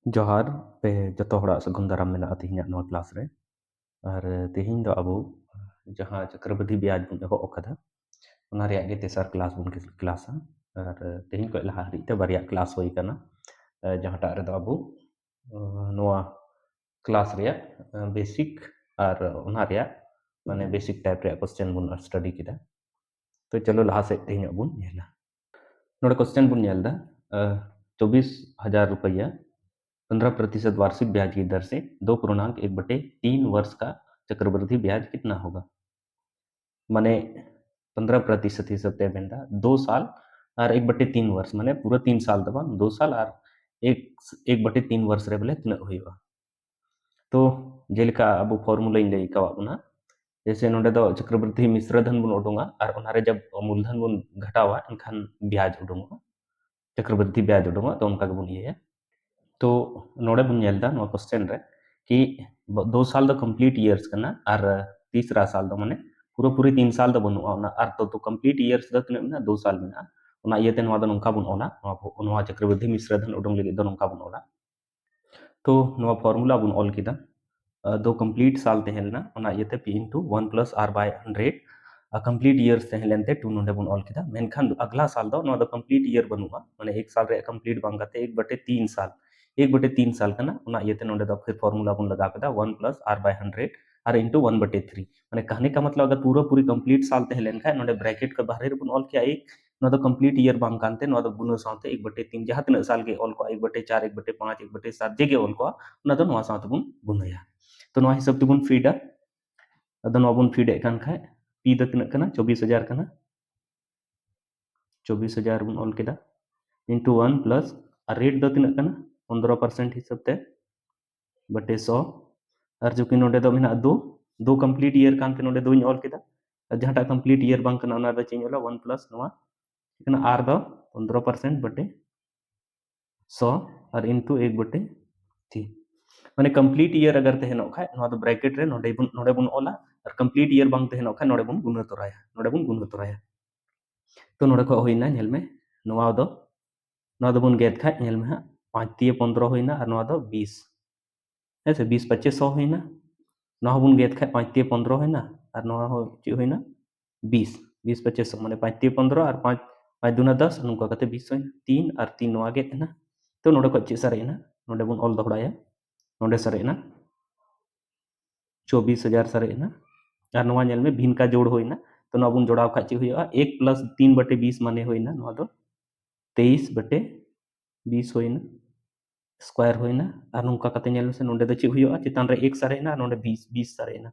जोहार पे जतो हड़ा सगुन दाराम मेना तिहिना नोआ क्लास रे और तिहिन दो अबो जहां चक्रवृद्धि ब्याज बुन एहो ओकदा ओना रेया गे तेसार क्लास बुन क्लासा और तिहिन को लहा हरिते बारिया क्लास होई kana जहां टा रे दो अबो नोआ क्लास रेया बेसिक और ओना रेया माने बेसिक टाइप रे क्वेश्चन बुन स्टडी किदा तो चलो लहा से तिहिन बुन नेला नोडे क्वेश्चन बुन नेलदा 24,000 रुपया 15% वार्षिक ब्याज की दर से 2.1/3 वर्ष का चक्रवृद्धि ब्याज कितना होगा? माने 15% हिसाब ते बेंदा 2 साल और 1/3 वर्ष माने पूरा 3 साल दबा 2 साल और 1/3 वर्ष रे बोले तना होइबा तो जेलका अब फॉर्मूला इन लई कावा बुना जैसे नोडे दो चक्रवृद्धि मिश्र धन बुन उडुंगा और ओनारे जब मूलधन बुन घटावा एनखान ब्याज उडुंगा चक्रवृद्धि ब्याज उडुंगा तो उनका बुन ये तो नोड़े बुन नेलदा नो क्वेश्चन रे कि 2 साल द कंप्लीट इयर्स कना और तीसरा साल द माने पूरा पूरी 3 साल द बनुआ ओना और तो कंप्लीट इयर्स द तने ना 2 साल में ओना इयते नोआ द नोंका बुन ओला नोआ चक्रवृद्धि मिश्र धन उडुंग लगे द नोंका बुन ओला तो नोआ फार्मूला बुन ऑल किदा दो कंप्लीट साल तहेलना ओना इयते p into 1 plus r by 100 complete years तहेलेनते 2 नोंडे बुन ऑल किदा मेनखान अगला साल दो नोआ द कंप्लीट इयर बनुआ माने एक साल रे कंप्लीट बांगाते 1/3 साल 1/3 साल का ना ओना इयते नोंडे द फिर फार्मूला बुन लगा केदा 1 plus r by 100 और into 1/3 माने कहने का मतलब अगर पूरा पूरी कंप्लीट साल तहेलेन खा नोंडे ब्रैकेट का बाहर रे बुन ऑल किया एक नोआ द कंप्लीट इयर बांगानते नोआ द बुनो साथे 1/3 जहां तने साल के ऑल को 1/4 1/5 1/7 जेगे ऑल को ओना द नोआ साथे बुन बुनया तो नोआ हिसाब ते बुन फीडा अदो नोआ बुन फीड एकान खाय पी द तिना कना 24,000 कना 24,000 बुन ऑल केदा into 1 plus रेट द तिना कना 15% हिसाब ते बटे 100 और जो कि नोडे दो मेना दो कंप्लीट ईयर कानते नोडे दो ऑल केदा जहां कंप्लीट ईयर बांग कना ओना द चेंज होला 1 प्लस नोआ कना आर द 15% बटे 100 और इनटू 1/3 माने कंप्लीट ईयर अगर तहेनो खाय नोआ द ब्रैकेट रे नोडे बुन ओला और कंप्लीट ईयर बांग तहेनो खाय नोडे बुन गुना तोराया तो नोडे को होइना नेल में नोआ दो बुन गेट खाय नेल में 5 तिये 15 होइना और नोआ दो 20 ऐसे 20 25 100 होइना नोआ बुन गेट खाय 5 तिये 15 होइना और नोआ हो ची होइना 20 20 25 100 माने 5 तिये 15 और 5 5 दूना 10 नुका कते 20 होइना 3 और 3 नोआ गेट ना तो नोडे को ची सरेना नोडे बुन ऑल दोहराया नोडे सरेना 24,000 सरेना और नोआ नेल में भिन का जोड़ होइना तो नोआ बुन जोड़ाव खाय ची होइया 1 प्लस 3/20 माने होइना नोआ दो 23/20 होइना स्क्वायर होइना और नुका कते नेल से नोडे द ची होइया चितान रे 1 सरेना नोडे 20 सरेना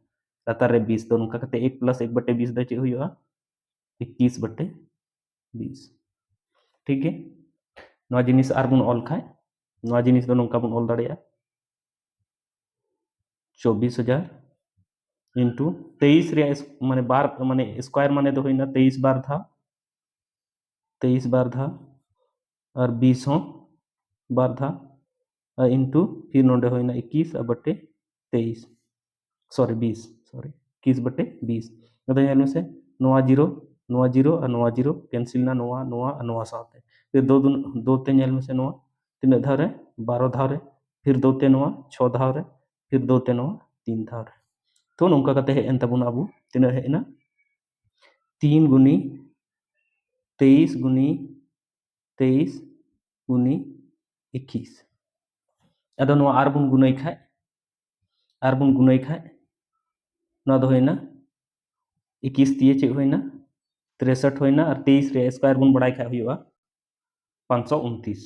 लातार रे 20 तो नुका कते 1 प्लस 1/20 द ची होइया 21/20 ठीक है नोआ जिनिस आर बुन ऑल खाय नोआ जिनिस दो नुका बुन ऑल दाड़िया 24,000 into 23 रे माने बार माने स्क्वायर माने दो होइना 23 बार था और 20 हो बार था इंटू फिर नोडे होइना 21 बटे 23 सॉरी 20 सॉरी 21/20 अदो यानी से नोआ जीरो और नोआ जीरो कैंसिल ना नोआ साथे फिर दो ते नेल में से नोआ तिने धाव रे 12 धाव रे फिर दो ते नोआ 6 धाव रे फिर दो ते नोआ 3 धाव रे तो नोंका कते हे एन तबुन अबु तिने हेना 3 गुनी 23 गुनी 23 गुनी 21 अदो नोआ आर बुन गुनाई खाय नोआ दो होइना 21 तिये चे होइना 63 होइना और 23 रे स्क्वायर बुन बड़ाई खाय हुआ 529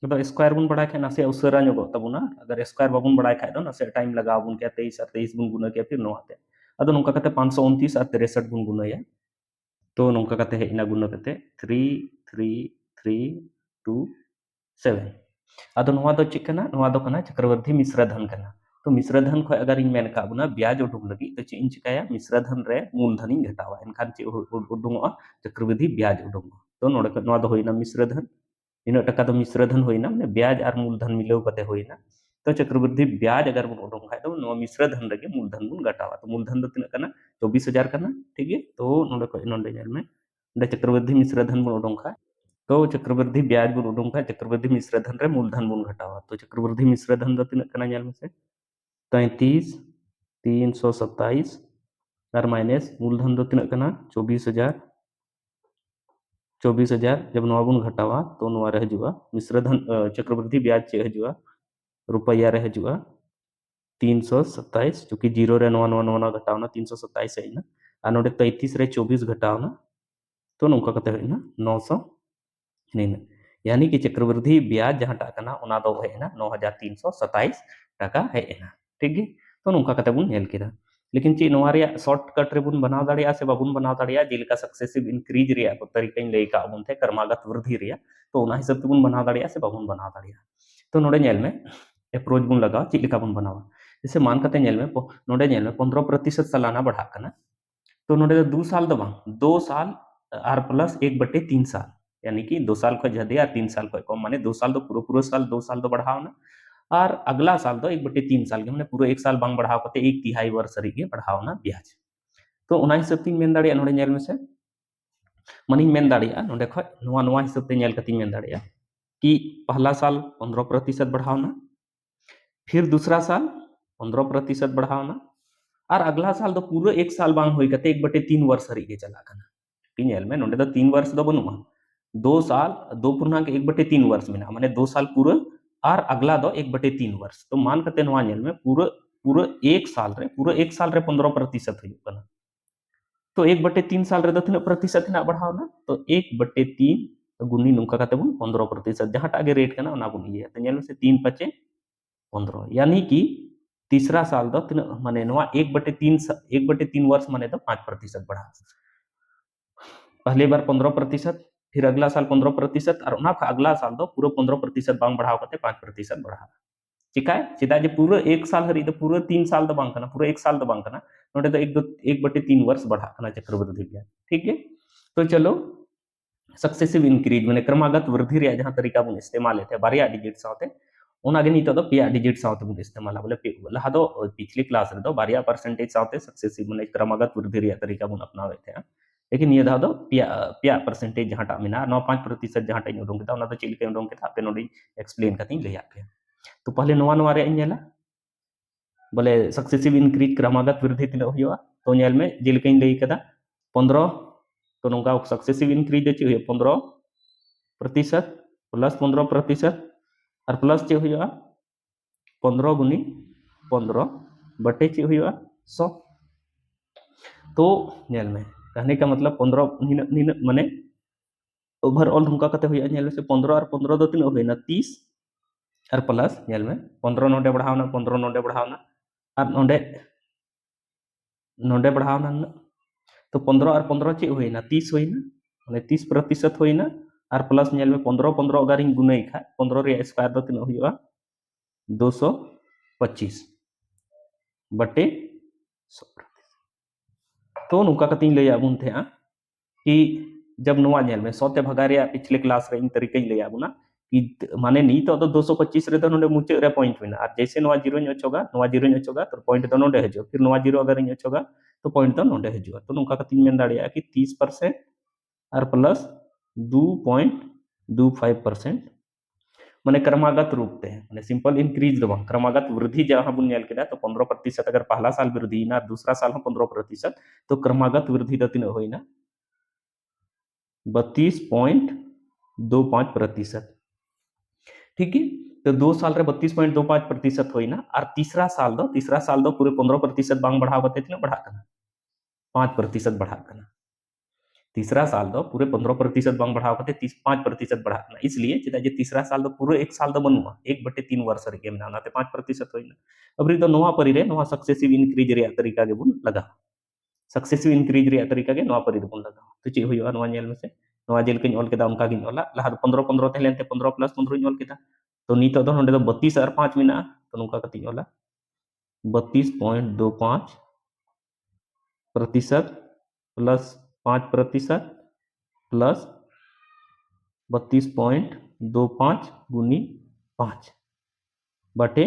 मतलब स्क्वायर बुन बड़ाई खाय नासे उसरा ᱧᱚᱜᱚᱜ तबुना अगर स्क्वायर बाबुन बड़ाई खाय दो नासे टाइम लगाव बुन के 23 और 23 बुन गुना के फिर नोआ ते अदो नोंका कते 529 और 63 बुन गुनाया तो नोंका कते हेना गुना कते 3 3 3 2 7 अदो नोआ दो चिक कना नोआ दो कना चक्रवर्ती मिश्र धन कना तो मिश्र धन खो अगर इन मेन का बुना ब्याज उडुंग लगी तो इन चिकाया मिश्र धन रे मूलधन इन घटावा एनखान चे उडुंगो चक्रवर्ती ब्याज उडुंग तो नोआ दो होइना मिश्र धन इन टका तो मिश्र धन होइना माने ब्याज और मूलधन मिलाव कते होइना तो चक्रवृद्धि ब्याज अगर बुन उडुंग खाय तो नोआ मिश्र धन रगे मूलधन बुन घटावा तो मूलधन दो तिना कना 24,000 कना ठीक है तो नोडे को नोडे नेल में चक्रवृद्धि मिश्र धन बुन उडुंग खाय तो चक्रवृद्धि ब्याज बुन उडुम का चक्रवृद्धि मिश्र धन रे मूलधन बुन घटावा तो चक्रवृद्धि मिश्र धन दो तीन कना नेल में से 33,327 और माइनस मूलधन दो तीन कना 24,000 जब नवा बुन घटावा तो नवा रे हजुआ मिश्र धन चक्रवृद्धि ब्याज चे हजुआ रुपया रे हजुआ 327 चूंकि जीरो रे नवा नवा नवा घटावना 327 है ना और नोडे 33 रे 24 घटावना तो नौका कते होइना 900 यानी कि चक्रवृद्धि ब्याज जहां टाकना ओना दो हेना 9,327 टाका हेना ठीक गे तो नौका कते बुन नेल केदा लेकिन ची नोवा रे शॉर्टकट रे बुन बनाव दाड़िया से बाबुन बनाव दाड़िया जेलका सक्सेसिव इंक्रीज रे को तरीका इन लेका बुन थे क्रमागत वृद्धि रे तो ओना हिसाब ते बुन बनाव दाड़िया से बाबुन बनाव दाड़िया तो नोडे नेल में अप्रोच बुन लगा ची लेका बुन बनावा जैसे मान कते नेल में नोडे नेल में 15% सालाना बढ़ा कना तो नोडे 2 साल दो बांग 2 साल आर प्लस 1/3 साल यानी कि 2 साल को जदे या 3 साल को कम माने 2 साल तो पूरा साल 2 साल तो बढ़ाओ ना और अगला साल तो 1/3 साल के माने पूरा 1 साल बांग बढ़ाओ कते 1/3 वर्ष रे बढ़ाओ ना ब्याज तो ओना हिसाब तीन मेन दाड़िया नोडे नेल में से माने मेन दाड़िया नोडे ख नोवा नोवा हिसाब ते नेल कती मेन दाड़िया कि पहला साल 15% बढ़ाओ ना फिर दूसरा साल 15% बढ़ाओ ना और अगला साल तो पूरा 1 साल बांग होई कते 1/3 वर्ष रे चला कना तीन में नोडे तो 3 वर्ष दो बनुमा 2 साल 2 पूर्णांक 1/3 वर्ष में माने 2 साल पूरा और अगला दो 1/3 वर्ष तो मान कते नवा नेल में पूरा पूरा 1 साल रे 15% हुई कना तो 1/3 साल रे दो तीन प्रतिशत ना बढ़ाओ ना तो 1/3 गुनी नुका कते बुन 15% जहां टागे रेट कना ना बुन ये तो नेल से 3 5 15 यानी कि तीसरा साल दो तीन माने नवा 1/3 वर्ष माने तो 5% बढ़ा पहली बार 15% फिर अगला साल 15% और ना अगला साल दो पूरा 15% बांग बढ़ाव करते 5% बढ़ा चिकाय चिदा जे पूरा 1 साल हरी तो पूरा 3 साल दो बांग करना पूरा 1 साल दो बांग करना नोटे तो 1/3 वर्ष बढ़ा करना चक्रवृद्धि ब्याज ठीक है तो चलो सक्सेसिव इंक्रीज माने क्रमागत वृद्धि रे जहां तरीका बुन इस्तेमाल थे बारिया डिजिट साथे ओनागे नी तो पिया डिजिट साथे बुन इस्तेमाल बोले लहा दो पिछली क्लास रे दो बारिया परसेंटेज साथे सक्सेसिव माने क्रमागत वृद्धि रे तरीका बुन अपनावे थे लेकिन ये धाव दो पिया पिया परसेंटेज जहां टा मिना 9.5% जहां टा उडोंग केता ओना तो चिल के उडोंग केता पे नोडी एक्सप्लेन कती ले आके तो पहले नवा नवा रे नेला बोले सक्सेसिव इंक्रीज क्रमागत वृद्धि तीन हुआ तो नेल में जेल के ले कदा 15 तो नोंगा सक्सेसिव इंक्रीज चे 15% प्लस 15% और प्लस चे हुआ 15 गुनी 15 बटे चे हुआ 100 तो नेल में कहने का मतलब 15 माने ओवरऑल नोंका कते हुआ नेल से 15 और 15 दो तीन हुआ 30 और प्लस नेल में 15 नोडे बढ़ावना 15 नोडे बढ़ावना और नोडे नोडे बढ़ावना तो 15 और 15 चे हुआ 30 हुआ माने 30% हुआ और प्लस नेल में 15 15 अगर इन गुने खा 15 रे स्क्वायर दो तीन हुआ 225 बटे 100 तो नुका कती ले आबुन थे कि जब नवा नेल में 100 ते भगा रे पिछले क्लास रे इन तरीके ले आबुना कि माने नी तो 225 रे तो नोडे मुचे रे पॉइंट में और जैसे नवा जीरो नोचोगा तो पॉइंट तो नोडे हजो फिर नवा जीरो अगर नोचोगा तो पॉइंट तो नोडे हजो तो नुका कती मेन दाड़िया कि 30% और प्लस 2.25% माने क्रमागत रूप ते माने सिंपल इंक्रीज दो क्रमागत वृद्धि जहां बुन नेल केदा तो 15% अगर पहला साल वृद्धि ना दूसरा साल हम 15% तो क्रमागत वृद्धि दतिन होइना 32.25% ठीक है तो 2 साल रे 32.25% होइना और तीसरा साल दो पूरे 15% बांग बढ़ा बते थे बढ़ा करना 5% बढ़ा करना तीसरा साल दो पूरे 15% बांग बढ़ा करते 5% बढ़ा करना इसलिए चिता जे तीसरा साल दो पूरे 1 साल दो बनुआ 1/3 वर्ष रे के ना 5% होइना अब री तो नोवा परी रे नोवा सक्सेसिव इंक्रीज रे तरीका के बुन लगा सक्सेसिव इंक्रीज रे तरीका के नोवा परी बुन लगा तो चे होइवा नोवा नेल में से नोवा जेल के ऑल केदा उनका गिन ऑला लहा 15 15 तहलेन ते 15 प्लस 15 ऑल केदा तो नीतो दो नोडे दो 32 और 5 मिना तो नुका कती ऑला 32.25% प्लस 5% प्लस 32.25 गुनी 5 बटे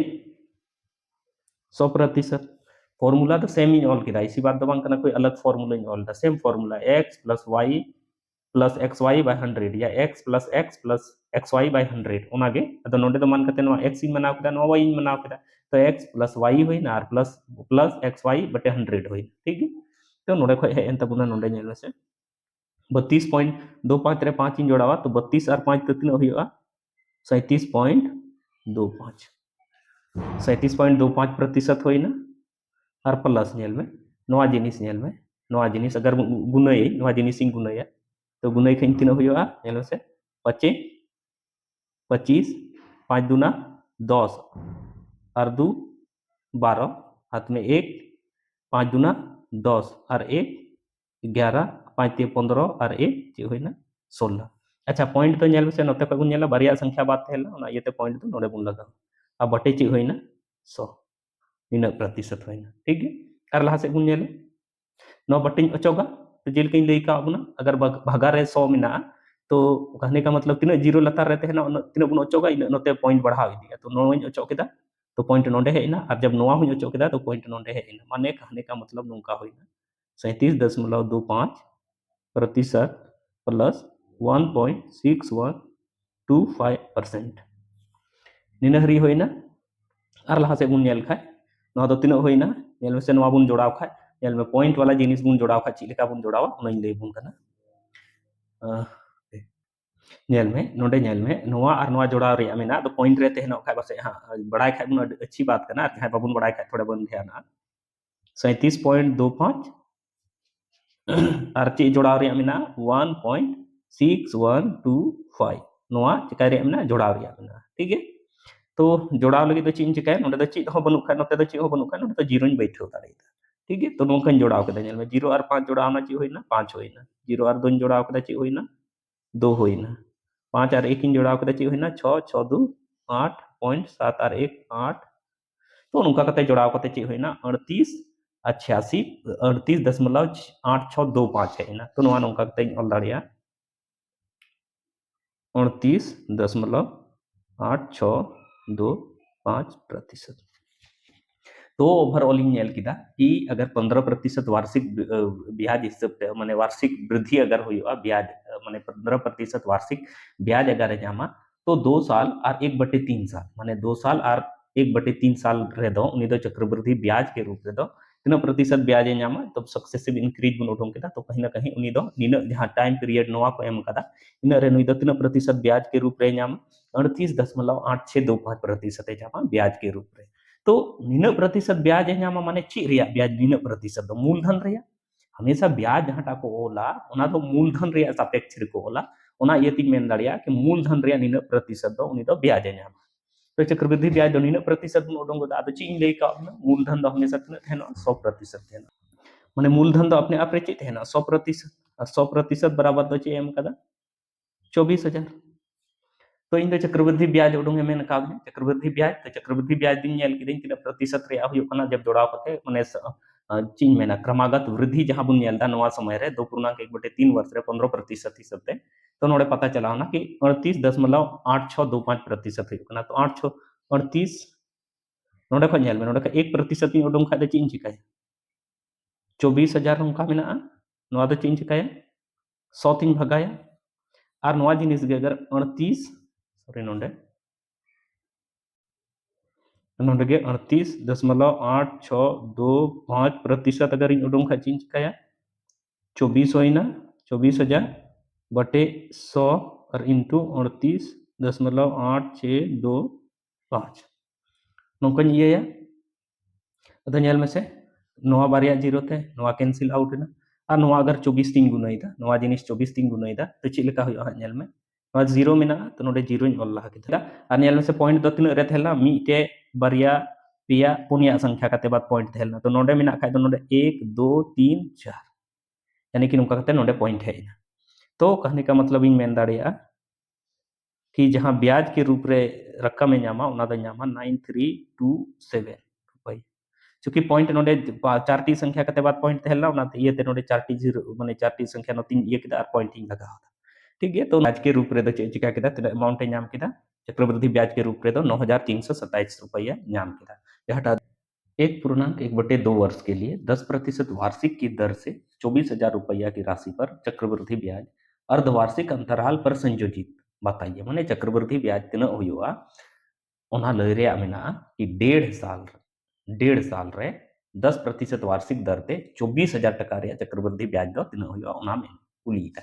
100% फॉर्मूला तो सेम ही ऑल केदा इसी बात दबांग करना कोई अलग फॉर्मूला ही all the same formula x plus y plus x y by 100 या x plus x y by 100 ओनागे अदो नोडे दो मान कते एक्स इन मनाव केदा वाई इन मनाव केदा तो एक्स प्लस वाई होइना और प्लस प्लस एक्स वाई बटे 100 होइना ठीक है तो नोडे खय हेन तबुना नोडे नेल मेसे 32.25 रे 5 इन जोड़ावा तो 32 और 5 तो तीना हुआ 37.25 37.25% होइना और प्लस नेल में नोआ जिनिस नेल में नोआ जिनिस अगर गुनाई नोआ जिनिस इन गुनाया तो गुनाई खइन तीना हुआ नेल में से 25 25 5 दूना 10 और 2 12 हाथ में 1 5 दूना 10 और 1 11 5 ते 15 और 1 चे होइना 16 अच्छा पॉइंट तो नेल में से नोते को नेला बारिया संख्या बात थेला ओना येते पॉइंट तो नोडे बुन लगा अब बटे चे होइना 100 निना प्रतिशत होइना ठीक है और लहा से बुन नेले 9 बटे अचोगा तो जेल कहीं लेका बुना अगर भागा रे 100 मिना तो कहने का मतलब तीन जीरो लतार रहते हैं ना तीन बुन अचोगा इन नोते पॉइंट बढ़ा दिया तो 9 इन अचो केदा तो पॉइंट नोडे हेना और जब नोआ हुई अचो केदा तो पॉइंट नोडे हेना माने कहने का मतलब नोंका होइना 37.25% प्लस 1.6125% निनहरी होइना और लहा से बुन नेल खाय नोआ दो तीन होइना नेल में से नोआ बुन जोड़ाव खाय नेल में पॉइंट वाला जिनिस बुन जोड़ाव खाय चिलेका बुन जोड़ावा उनाइन ले बुन कना नेल में नोडे नेल में नोआ और नोआ जोड़ाव रे मेना तो पॉइंट रे तेहनो खाय बसे हां बड़ाई खाय बुन अच्छी बात कना जहां बाबुन बड़ाई खाय थोड़ा बन ध्यान 37.25 और ची जोड़ाव रे मेना 1.6125 नोआ चिका रे मेना जोड़ाव रे मेना ठीक है तो जोड़ाव लगी तो चीन चिका नोडे तो ची हो बनु खाय नोते तो ची हो बनु खाय नोडे तो जीरो इन बैठो दाड़ेदा ठीक है तो नोंकन जोड़ाव केदा नेल में 0 और 5 जोड़ाव ना ची होइना 5 होइना 0 और 2 जोड़ाव केदा ची होइना 2 होइना 5 और 1 इन जोड़ाव केदा ची होइना 6 6 2 8 पॉइंट 7 और 1 8 तो उनका कते जोड़ाव कते ची होइना 38 और 86 38.8625 है ना तो नोआ नोंका कते ऑल दाड़िया 38.8625% तो ओवरऑल इन नेल किदा कि अगर 15% वार्षिक ब्याज हिसाब ते माने वार्षिक वृद्धि अगर हुआ ब्याज माने 15% वार्षिक ब्याज अगर जामा तो 2 साल और 1/3 साल माने 2 साल और 1/3 साल रे दो उनी दो चक्रवृद्धि ब्याज के रूप रे दो तीन प्रतिशत ब्याज जामा तब सक्सेसिव इंक्रीज बन उठों केदा तो कहीं ना कहीं उनी दो निन जहां टाइम पीरियड नोआ को एम कदा इन रे नुई दो 3% ब्याज के रूप रे जामा 38.8625% जामा ब्याज के रूप रे तो निन प्रतिशत ब्याज है माने ची रिया ब्याज निन प्रतिशत दो मूलधन रिया हमेशा ब्याज जहां को ओला ओना तो मूलधन रिया सापेक्ष रे को ओला ओना ये तीन मेन दाड़िया कि मूलधन रिया निन प्रतिशत दो उनी दो ब्याज है तो चक्रवृद्धि ब्याज दो निन प्रतिशत बन उडंग दा तो ची इन लेका मूलधन दो हमेशा तिना थेनो 100% थेनो माने मूलधन दो अपने आप रे ची थेनो 100% 100% बराबर दो ची एम कदा 24,000 तो इन चक्रवृद्धि ब्याज उडंगे मेन का चक्रवृद्धि ब्याज दिन नेल किदिन तिना प्रतिशत रे हुयो कना जब जोड़ाव कते माने चीन मेना क्रमागत वृद्धि जहां बुन नेल दा नवा समय रे 2.1/3 वर्ष रे 15% हिसाब ते तो नोडे पता चला ना कि 38.8625% हुयो कना तो 38 नोडे को नेल में नोडे का 1% नि उडंग खादे चीन चिकाय 24,000 नोंका मेना नोआ दो चीन चिकाय 100 तीन भगाया और नोआ जिनिस गे अगर 38 सॉरी नोडे के 38.8625% अगर इन उडंग खा चीन चिकाया 24 होइना 24,000 बटे 100 और इंटू 38.8625 नोंकन ये या अदा नेल में से नोआ बारिया जीरो ते नोआ कैंसिल आउट ना और नोआ अगर 24 तीन गुनाई दा नोआ जिनिस 24 तीन गुनाई दा तो ची लेका हुयो नेल में नोआ जीरो मेना तो नोडे जीरो इन ऑल लहा केदा और नेल में से पॉइंट दो तीन रे थेला मीटे बारिया पिया पुनिया संख्या कते बाद पॉइंट थेलना तो नोडे मेना खाय तो नोडे 1 2 3 4 यानी कि नोका कते नोडे पॉइंट है तो कहने का मतलब इन मेन दाड़िया कि जहां ब्याज के रूप रे रकम में नामा उना दा नामा 9327 रुपए चूंकि पॉइंट नोडे चार टी संख्या कते बाद पॉइंट थेलना उना ये ते नोडे चार टी जीरो माने चार टी संख्या नो तीन ये केदा और पॉइंटिंग लगा होता ठीक है तो ब्याज के रूप रे दो चिका केदा ते अमाउंट नाम केदा चक्रवृद्धि ब्याज के रूप रे दो 9327 रुपया नाम केदा यह 1.1/2 वर्ष के लिए 10% वार्षिक की दर से 24,000 रुपया की राशि पर चक्रवृद्धि ब्याज अर्धवार्षिक अंतराल पर संयोजित बताइए माने चक्रवृद्धि ब्याज तीना हुआ ओना लय रेया मेना कि 1.5 साल रे 10% वार्षिक दर ते 24,000 टका रे चक्रवृद्धि ब्याज दो तीना हुआ ओना में कुलीता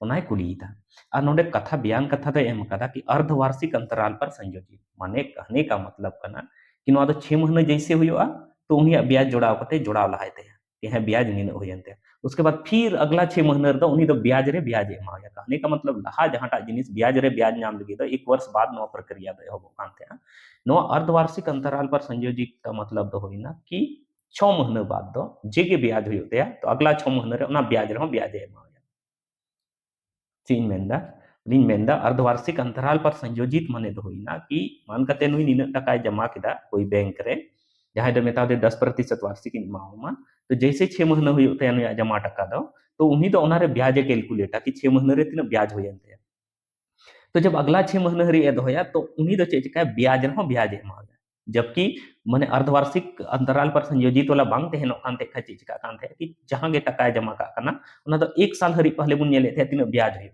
ओनाय कुलीता और नोडे कथा बयान कथा दो एम कदा कि अर्धवार्षिक अंतराल पर संयोजित माने कहने का मतलब कना कि नोआ दो 6 महीने जैसे हुआ तो उनिया ब्याज जोड़ाव कते जोड़ाव लहायते हैं ब्याज नीन होयनते उसके बाद फिर अगला 6 महीने दो उनी दो ब्याज रे ब्याज एमाया कहने का मतलब लहा जहाटा जिनिस ब्याज रे ब्याज नाम लगी दो 1 वर्ष बाद नो प्रक्रिया दो होबो कांते नो अर्धवार्षिक अंतराल पर संयोजित का मतलब दो होइना कि 6 महीने बाद दो जेगे ब्याज हुयोते तो अगला 6 महीने रे ओना ब्याज रे ब्याज एमाया चीन मेंदा लिंग मेंदा अर्धवार्षिक अंतराल पर संयोजित माने दो होइना कि मान कते नुई निन टका जमा केदा कोई बैंक रे जहां दो मेता दे 10% वार्षिक इमामा तो जैसे 6 महीने हुयोते नुई जमा टका दो तो उन्हीं तो ओना रे ब्याज कैलकुलेटा कि 6 महीने रे तीना ब्याज होयनते तो जब अगला 6 महीने हरी दोया तो उन्हीं दो चेक का ब्याज रहो ब्याज एमा जबकि माने अर्धवार्षिक अंतराल पर संयोजित वाला बांग तेहनो कांते खा चीज का कांते कि जहां गे टका जमा का कना उना तो 1 साल हरी पहले बुन नेले थे तीना ब्याज हुई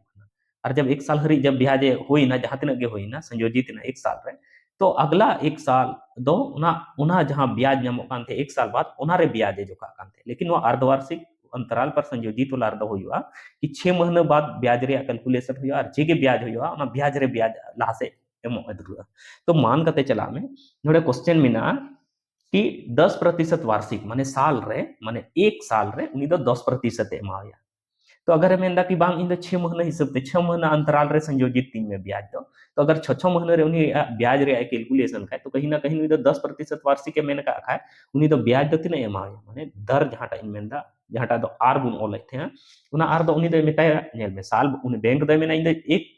और जब 1 साल हरी जब ब्याज हुई ना जहां तीना गे हुई ना संयोजित ना 1 साल रे तो अगला 1 साल दो उना उना जहां ब्याज नामो कांते 1 साल बाद उना रे ब्याज जो का कांते लेकिन वो अर्धवार्षिक अंतराल पर संयोजित वाला अर्ध हुआ कि 6 महीने बाद ब्याज रे कैलकुलेशन हुआ और जेगे ब्याज हुआ ना ब्याज रे ब्याज लहा से एमो अदरुआ तो मान कते चला में नोडे क्वेश्चन मिना कि 10% वार्षिक माने साल रे माने 1 साल रे उनी दो 10% एमाया तो अगर मेंदा कि बांग इन 6 महीने हिसाब ते 6 महीना अंतराल रे संयोजित तीन में ब्याज दो तो अगर 6 महीने रे उनी ब्याज रे कैलकुलेशन खाए तो कहीं ना कहीं उनी दो 10% वार्षिक के मेन का खाए उनी दो ब्याज दो तीन एमाया माने दर जहाटा इन मेंदा जहाटा दो आर बुन ओले थे उना आर दो उनी दो मेताया नेल में साल उनी बैंक दो मेना इन एक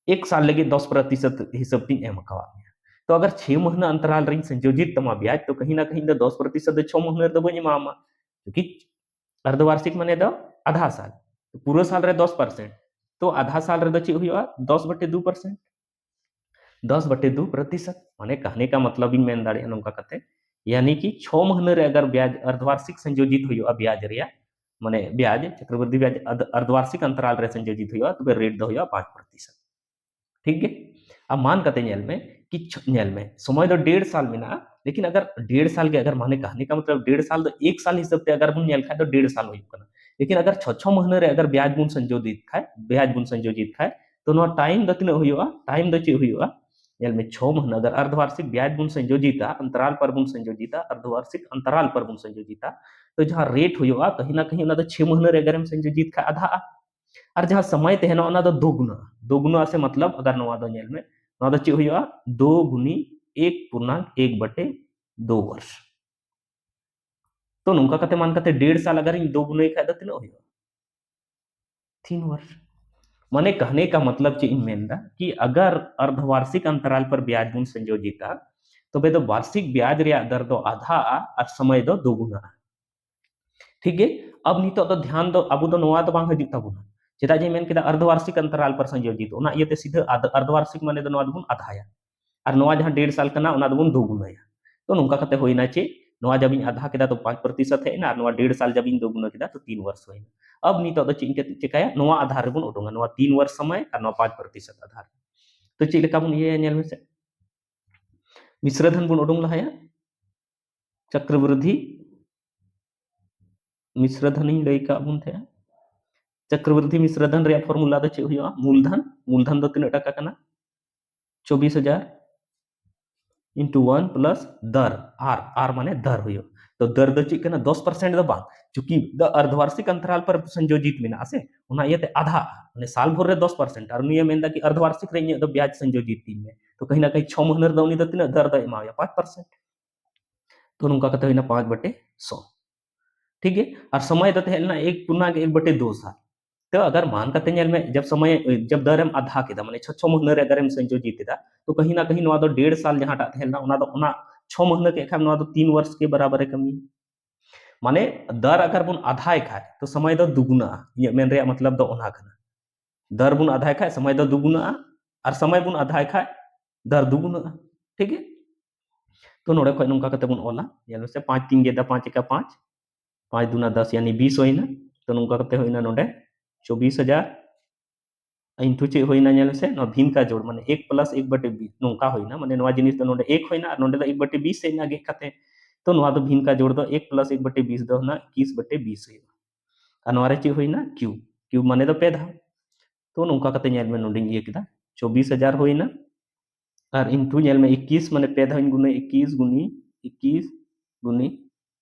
एक साल लगे 10% हिसाब तीन एम कवा तो अगर 6 महीना अंतराल रे संयोजित तमा ब्याज तो कहीं ना कहीं दो 10% 6 महीने दो बनी मामा क्योंकि अर्धवार्षिक माने दो आधा साल तो पूरा साल रे 10% तो आधा साल रे दो ची हुआ 10/2% 10/2% माने कहने का मतलब इन मेन दाड़े नोंका कते यानी कि 6 महीने रे अगर ब्याज अर्धवार्षिक संयोजित हुआ ब्याज रिया माने ब्याज चक्रवृद्धि ब्याज अर्धवार्षिक अंतराल रे संयोजित हुआ तो रेट दो हुआ 5%। ठीक है अब मान कते नेल में कि नेल में समय तो 1.5 साल में ना लेकिन अगर 1.5 साल के अगर माने कहने का मतलब 1.5 साल तो 1 साल हिसाब से अगर बुन नेल खाए तो 1.5 साल हो लेकिन अगर 6 महीने रे अगर ब्याज बुन संयोजित खाए ब्याज बुन संयोजित खाए तो नो टाइम दतिन हुआ टाइम दची हुआ नेल में 6 महीने अगर अर्धवार्षिक ब्याज बुन संयोजिता अंतराल पर बुन संयोजिता अर्धवार्षिक अंतराल पर बुन संयोजिता तो जहां रेट हुआ कहीं ना कहीं 6 महीने रे अगर हम संयोजित खाए आधा और जहां समय तहना ओना दो दोगुना दोगुना से मतलब अगर नवा दो नेल में नवा दो ची हुआ 2 × 1/1/2 वर्ष तो नुका कते मान कते 1.5 साल अगर इन 2 गुना खाए तो तीन हुआ 3 वर्ष माने कहने का मतलब ची इन मेंदा कि अगर अर्धवार्षिक अंतराल पर ब्याज गुण संयोजिता तो बे दो वार्षिक ब्याज रे दर दो आधा और समय दो दोगुना ठीक है अब नितो तो ध्यान दो अब दो नवा दो बांग हजित तबुना चेदा जे मेन केदा अर्धवार्षिक अंतराल पर संयोजित ओना इयते सीधे अर्धवार्षिक माने दो नवा दो आधाया और नवा जहां 1.5 साल कना ओना दो दोगुनाया तो नुका कते होइना चे नवा जब इन आधा केदा तो 5% है ना नवा 1.5 साल जब इन दोगुना केदा तो 3 वर्ष होइना अब नितो तो चिंके चिकाया नवा आधार रे बुन उडोंगा नवा 3 वर्ष समय और नवा 5% आधार तो चे लेका बुन ये नेल में से मिश्रधन बुन उडोंग लहाया चक्रवृद्धि मिश्रधन ही लई का बुन थे चक्रवृद्धि मिश्रधन रे फॉर्मूला दो चे हुआ मूलधन मूलधन दो तीन टका कना 24,000 इंटू 1 प्लस दर आर आर माने दर हुई तो दर दो ची कना 10% दो बांग चूंकि द अर्धवार्षिक अंतराल पर संयोजित में आसे उना ये आधा माने साल भर रे 10% और नियम मेंदा कि अर्धवार्षिक रे दो ब्याज संयोजित तीन में तो कहीं ना कहीं 6 महीने दो उनी दो तीन दर दो एमाया 5% तो नुका कते होइना 5/100 ठीक है और समय दो हेलना 1 पूर्णांक 1/2 साल तो अगर मान कते नेल में जब समय जब दर हम आधा के माने 6 महीने रे अगर हम संयोजित दा तो कहीं ना कहीं नवा दो 1.5 साल जहां टा हेलना ओना दो ओना 6 महीने के खाम नवा दो 3 वर्ष के बराबर है कमी माने दर अगर बुन आधा खाए तो समय दो दुगुना ये मेन रे मतलब दो ओना खना दर बुन आधा खाए समय दो दुगुना और समय बुन आधा खाए दर दुगुना ठीक है तो नोड़े खय नुका कते बुन ओला यानी से 5 3 गेदा 5 1 5 5 दूना 10 यानी 20 होइना तो नुका कते होइना नोडे 24,000 इंटू चे होइना नेल से नो भिन का जोड़ माने 1 प्लस 1 बटे 20 नोका होइना माने नोवा जिनिस दो नोडे 1 होइना और नोडे दो 1 बटे 20 से ना गे खाते तो नोवा दो भिन का जोड़ दो 1 प्लस 1 बटे 20 दो ना 21 बटे 20 होइना और नोवा रे चे होइना क्यूब क्यूब माने दो पे धा तो नोका कते नेल में नोडे ये किदा 24000 होइना और इंटू नेल में 21 माने पे धा गुने 21 गुनी 21 गुनी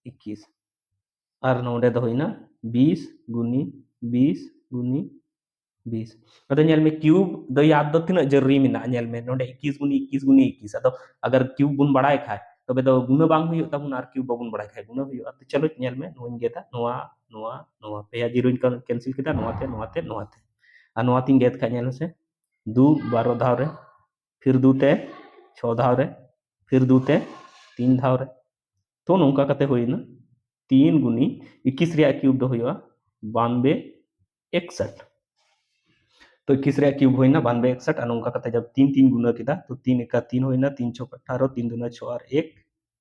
21 और नोडे दो होइना 20 गुनी 20 गुनी 20 अदो नेल में क्यूब दो याद दो तीना जरूरी मेना नेल में नोडे 21 गुनी 21 गुनी 21 अदो अगर क्यूब बुन बड़ाय खाय तबे दो गुना बांग हुयो तबुन आर क्यूब बाबुन बड़ाय खाय गुना हुयो तो चलो नेल में नोइन गेदा नोवा नोवा नोवा पे जीरो इन कैंसिल केदा नोवाते नोवाते नोवाते आ नोवातिन गेद खाय नेल से 2 12 धाव रे फिर 2 ते 6 धाव रे फिर 2 ते 3 धाव रे तो नोंका कते होइना 3 गुनी 21 रिया क्यूब दो हुयो 92 61 तो 21 रे क्यूब होइना 92 61 और नोंका कते जब 3 3 गुना केदा तो 3 एका 3 होइना 3 6 18 3 दूना 6 और 1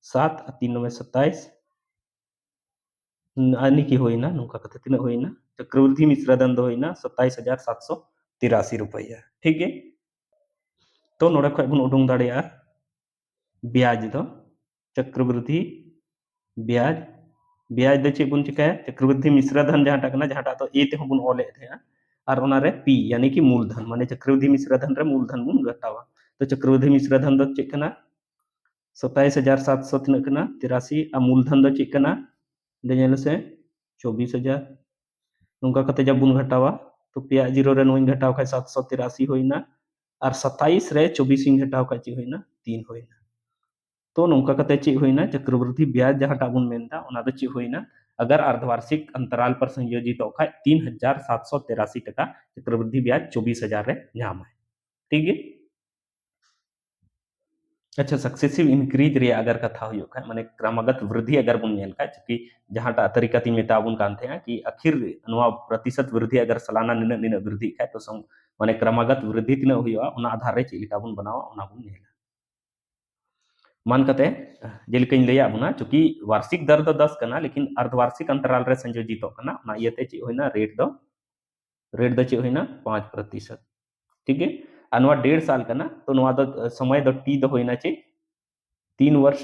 7 और 3 में 27 आनी की होइना नोंका कते तिना होइना चक्रवृद्धि मिश्र दंड होइना 27783 रुपया ठीक है तो नोडे खय बुन उडुंग दाड़ेया ब्याज दो चक्रवृद्धि ब्याज ब्याज दो चे बुन चिकाया चक्रवृद्धि मिश्र धन जहाटा कना जहाटा तो ए ते बुन ओले थे और ओनारे पी यानी कि मूलधन माने चक्रवृद्धि मिश्र धन रे मूलधन बुन घटावा तो चक्रवृद्धि मिश्र धन दो चे कना 27700 तिना कना 83 आ मूलधन दो चे कना डेनेल से 24000 नोंका कते जब बुन घटावा तो पेया जीरो रे नोइन घटाव खाय 783 होइना और 27 रे 24 इन घटाव खाय चे होइना 3 होइना तो नोंका कते चे होइना चक्रवृद्धि ब्याज जहाटा बुन मेनदा ओना दो चे होइना अगर अर्धवार्षिक अंतराल पर संयोजित हो खाय 3783 टका चक्रवृद्धि ब्याज 24000 रे नाम है ठीक है अच्छा सक्सेसिव इंक्रीज रे अगर कथा हुयो खाय माने क्रमगत वृद्धि अगर बुन नेल खाय कि जहाटा तरीका ती मेताबुन कांथे हैं कि आखिर नवा प्रतिशत वृद्धि अगर सालाना निन निन वृद्धि खाय तो सम माने क्रमगत वृद्धि तिना हुयो ओना आधार रे चेलिका बुन बनावा ओना बुन नेला मान कते जेलिकाइन लैया बुना चूंकि वार्षिक दर दो 10 कना लेकिन अर्धवार्षिक अंतराल रे संयोजित कना ओना इयते चे होइना रेट दो चे होइना 5% ठीक है अनवा 1.5 साल कना तो नवा दो समय दो टी दो होइना चे 3 वर्ष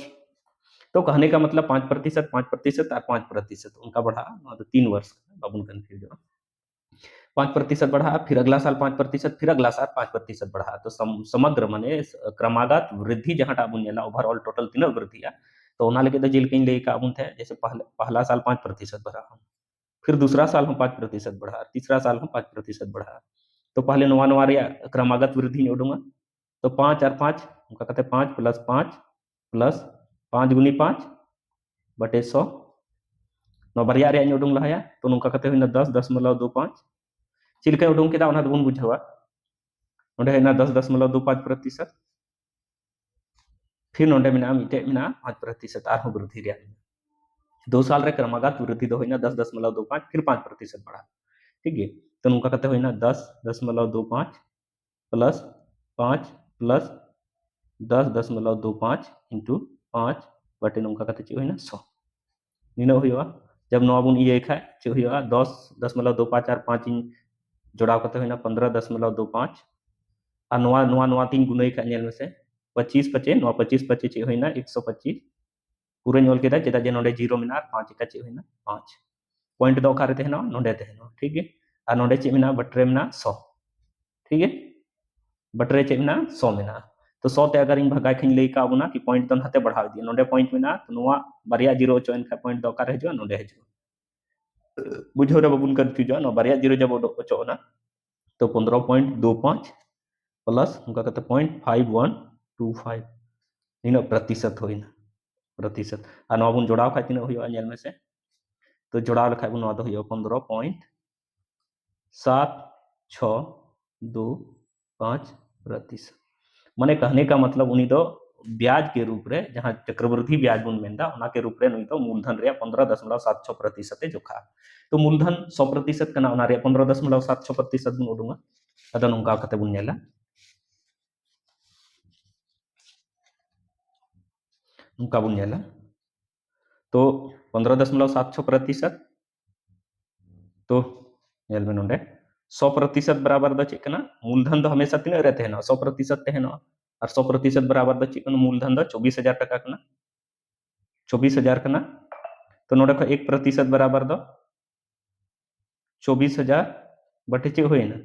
तो कहने का मतलब 5% 5% और 5% उनका बढ़ा तो 3 वर्ष बाबुन कंफ्यूज हो 5% बढ़ा फिर अगला साल 5% फिर अगला साल 5% बढ़ा तो समग्र माने क्रमागत वृद्धि जहां टाबुन नेला ओवरऑल टोटल तीन वृद्धि है तो ओना लेके जेल कहीं ले का अबुन थे जैसे पहला साल 5% बढ़ा हम फिर दूसरा साल हम 5% बढ़ा तीसरा साल हम 5% बढ़ा तो पहले नवा नवा क्रमागत वृद्धि उडूंगा तो 5 और 5 उनका कहते 5 प्लस 5 गुनी 5 बटे 100 नौ बारिया रे उडूंग लहाया तो नुका कहते हुई 10.25 चिलका उडूंग केदा ओना दोबुन बुझावा नोडे हेना 10.25% फिर नोडे मेना मिटे मेना 5% आरहों वृद्धि रे 2 साल रे क्रमागत वृद्धि दो होइना 10.25 फिर 5% बढ़ा ठीक है तो नुका कहते होइना 10.25 प्लस 5 प्लस 10.25 इंटू 5 बटे नुका कहते चे होइना 100 निना हुआ जब नवा बुन ये खाए चे हुआ 10.25 और 5 इन जोड़ाव करते हुए 15.25 और नवा नवा नवा 3 गुना खाए नेल में से 25 पचे नवा 25 पचे चे हुई 125 पूरे नोल के चेदा जे नोडे जीरो मेना 5 का चे हुई 5 पॉइंट दो खारे तेहना नोडे तेहना ठीक है और नोडे चे मेना बटरे मेना 100 ठीक है बटरे चे मेना 100 मेना तो 100 ते अगर इन भगा खिन ले का बुना कि पॉइंट तो हते बढ़ा दिए नोडे पॉइंट मेना तो नवा बारिया जीरो चोइन का पॉइंट दो खारे जो नोडे जो बुझो रे बाबुन कंफ्यूज न बारिया जीरो जब ओचो ना तो 15.25 प्लस उनका कहते 0.5125 तीनों प्रतिशत होइना प्रतिशत आ नवा बुन जोड़ाव खाय तीनों हुयो नेल में से तो जोड़ाव लखाय बुन नवा दो हुयो 15.7625% माने कहने का मतलब उनी दो ब्याज के रूप रे जहां चक्रवृद्धि ब्याज बुन मेंदा ओना के रूप रे नुई तो मूलधन रे 15.76% जोखा तो मूलधन 100% कना ओना रे 15.76% बुन उडुंगा अदा नोंका कते बुन नेला नोंका बुन नेला तो 15.76% तो नेल में नोंडे 100% बराबर दो चेक करना मूलधन दो हमेशा तीन रे तहना 100% तहना और 100% बराबर दो चेक करना मूलधन दो 24,000 टका करना 24,000 करना तो नोडे को 1% बराबर दो 24,000 बटे चे होइना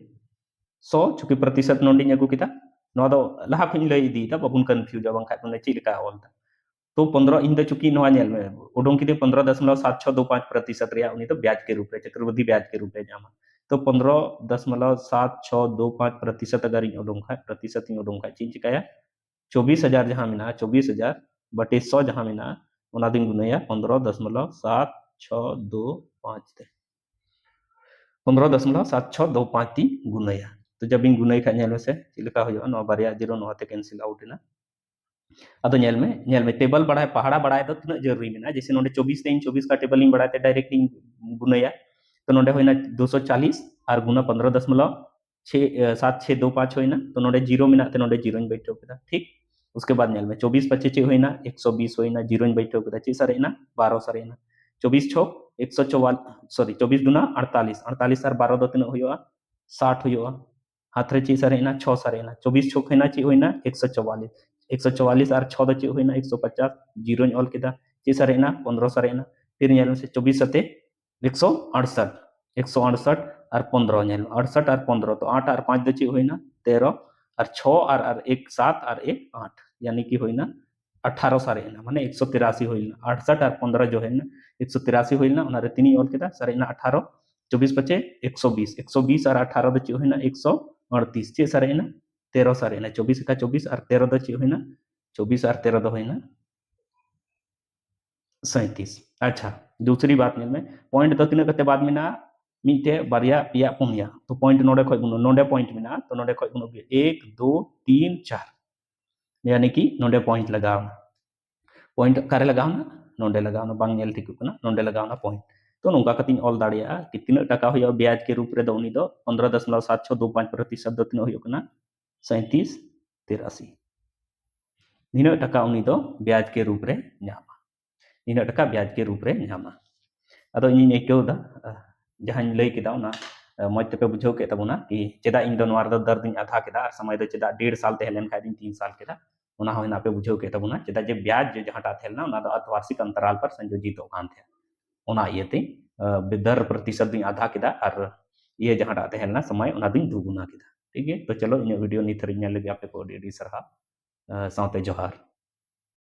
100 चूंकि प्रतिशत नोंडी अगू किदा नोआ दो लहा खिन लई इदी दा बाबुन कन्फ्यूज बांखा तो चे लिका ऑलदा तो 15 इन चूंकि नोआ नेल में उडों किदे 15.7625% रिया उनी तो ब्याज के रूप में चक्रवृद्धि ब्याज के रूप में जामा तो 15.7625% अगर इन उडों खा प्रतिशत इन उडों खा चीज चिकाया 24,000 जहां मिना 24,000 बटे 100 जहां मिना उना दिन गुनाया 15.7625 ते 15.7625 ती गुनाया तो जब इन गुनाई खा नेल से चिलका हो नो बारिया जीरो नो ते कैंसिल आउट ना अदो नेल में टेबल बढ़ाए पहाड़ा बढ़ाए तो तिना जरूरी में जैसे नोडे 24 ते 24 का टेबल इन बढ़ाते डायरेक्ट इन गुनाया तो नोडे होइना 240 और गुना 15.7625 होइना तो नोडे जीरो मिना ते नोडे जीरो इन बैठो केदा ठीक उसके बाद नेल में 24 25 चे होइना 120 होइना जीरो इन बैठो केदा चे सरेना 12 सरेना 24 छो 144 सॉरी 24 गुना 48 48 और 12 दो तिना होइवा 60 होइवा हाथ रे चे सरेना 6 सरेना 24 छो होइना चे होइना 144 144 और 6 दो चे होइना 150 जीरो ऑल केदा चे सरेना 15 सरेना फिर नेल में से 24 सते 168 168 और 15 नेल 68 और 15 तो 8 और 5 दो चे होइना 13 और 6 और 1 7 और 1 8 यानी कि होइना 18 सरेना माने 183 होइना 68 और 15 जो है ना 183 होइना उना रे तिनी ऑल केदा सरेना 18 24 पचे 120 120 और 18 दो चे होइना 138 चे सरेना 13 सरेना 24 का 24 और 13 दो चे होइना 24 और 13 दो होइना 37 अच्छा दूसरी बात में पॉइंट दो तीन कते बाद में ना मीटे बारिया पिया पुनिया तो पॉइंट नोडे खय गुनो नोडे पॉइंट में ना तो नोडे खय गुनो 1 2 3 4 यानी कि नोडे पॉइंट लगावना पॉइंट कारे लगावना नोडे लगावना बांग नेल ठिक कना नोडे लगावना पॉइंट तो नोंका कतिन ऑल दाड़िया कि तीन टका होया ब्याज के रूप रे दो उनी दो 15.7625% दो तीन होयो कना 37 83 नीना टका उनी दो ब्याज के रूप रे न्यामा नीना टका ब्याज के रूप रे न्यामा अदो इन एकेउ दा जहां लई केदा उना मज ते पे बुझाव के तबुना कि चेदा इन दो नवार दो दर्द इन आधा केदा और समय दो चेदा 1.5 साल ते हेलन खाय दिन 3 साल केदा उना हो ना पे बुझाव के तबुना चेदा जे ब्याज जो जहां टा थेलना उना दो अर्धवार्षिक अंतराल पर संयोजित हो कान थे उना इयते दर प्रतिशत दिन आधा केदा और ये जहां टा थेलना समय उना दिन दुगुना केदा ठीक है तो चलो इन वीडियो निथर इन लगे आपे को डी सरहा साउते जोहार